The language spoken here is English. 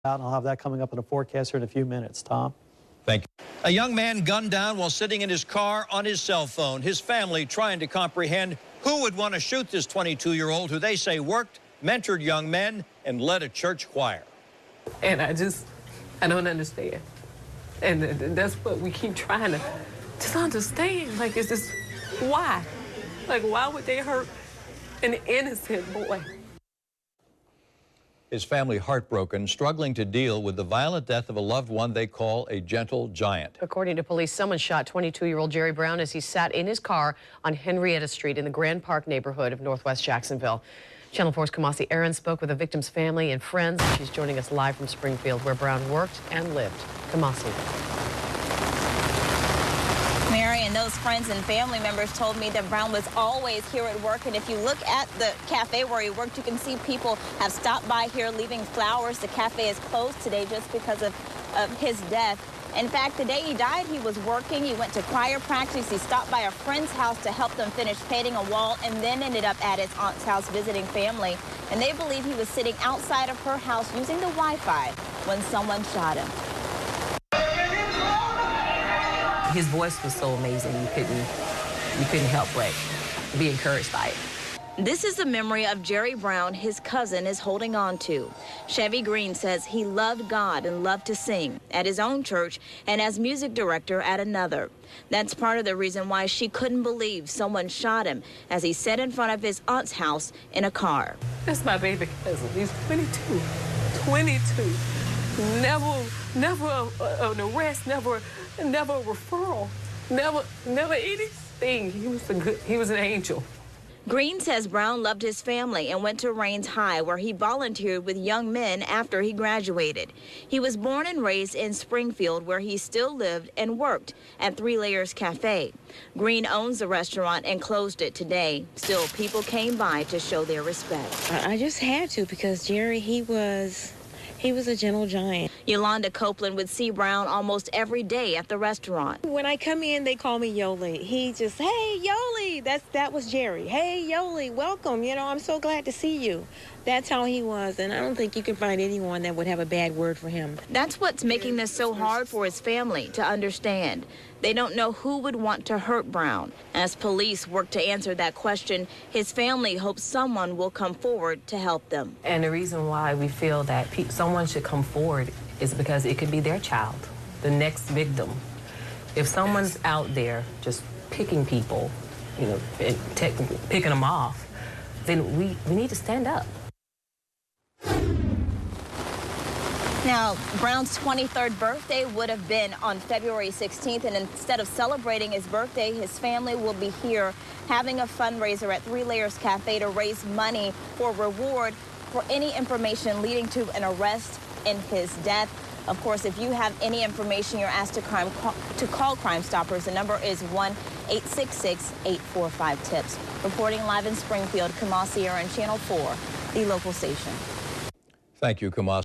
And I'll have that coming up in a forecast here in a few minutes. Tom? Thank you. A young man gunned down while sitting in his car on his cell phone. His family trying to comprehend who would want to shoot this 22-year-old who they say worked, mentored young men, and led a church choir. And I don't understand. And that's what we keep trying to just understand. Like, it's just, why? Like, why would they hurt an innocent boy? His family heartbroken, struggling to deal with the violent death of a loved one they call a gentle giant. According to police, someone shot 22-year-old Jerry Brown as he sat in his car on Henrietta Street in the Grand Park neighborhood of Northwest Jacksonville. Channel 4's Kamasi Aaron spoke with the victim's family and friends. She's joining us live from Springfield, where Brown worked and lived. Kamasi. Mary, and those friends and family members told me that Brown was always here at work. And if you look at the cafe where he worked, you can see people have stopped by here leaving flowers. The cafe is closed today just because of his death. In fact, the day he died, he was working. He went to choir practice. He stopped by a friend's house to help them finish painting a wall, and then ended up at his aunt's house visiting family. And they believe he was sitting outside of her house using the Wi-Fi when someone shot him. His voice was so amazing, you couldn't help but be encouraged by it. This is the memory of Jerry Brown his cousin is holding on to. Chevie Green says he loved God and loved to sing at his own church and as music director at another. That's part of the reason why she couldn't believe someone shot him as he sat in front of his aunt's house in a car. That's my baby cousin. He's 22. 22. Never an arrest, never a referral, never anything. He was an angel. Green says Brown loved his family and went to Rains High, where he volunteered with young men after he graduated. He was born and raised in Springfield, where he still lived and worked at 3 Layers Cafe. Green owns the restaurant and closed it today. Still, people came by to show their respect. I just had to, because Jerry, he was a gentle giant. Yolanda Copeland would see Brown almost every day at the restaurant. When I come in, they call me Yoli. He just, hey, Yoli, that was Jerry. Hey, Yoli, welcome. You know, I'm so glad to see you. That's how he was, and I don't think you can find anyone that would have a bad word for him. That's what's making this so hard for his family to understand. They don't know who would want to hurt Brown. As police work to answer that question, his family hopes someone will come forward to help them. And the reason why we feel that someone should come forward is because it could be their child, the next victim. If someone's out there just picking people, you know, picking them off, then we need to stand up. Now, Brown's 23rd birthday would have been on February 16th, and instead of celebrating his birthday, his family will be here having a fundraiser at 3 Layers Cafe to raise money for reward for any information leading to an arrest in his death. Of course, if you have any information, you're asked to call Crime Stoppers. The number is 1-866-845-TIPS. Reporting live in Springfield, Kamasi Aaron, Channel 4, the local station. Thank you, Kamasi.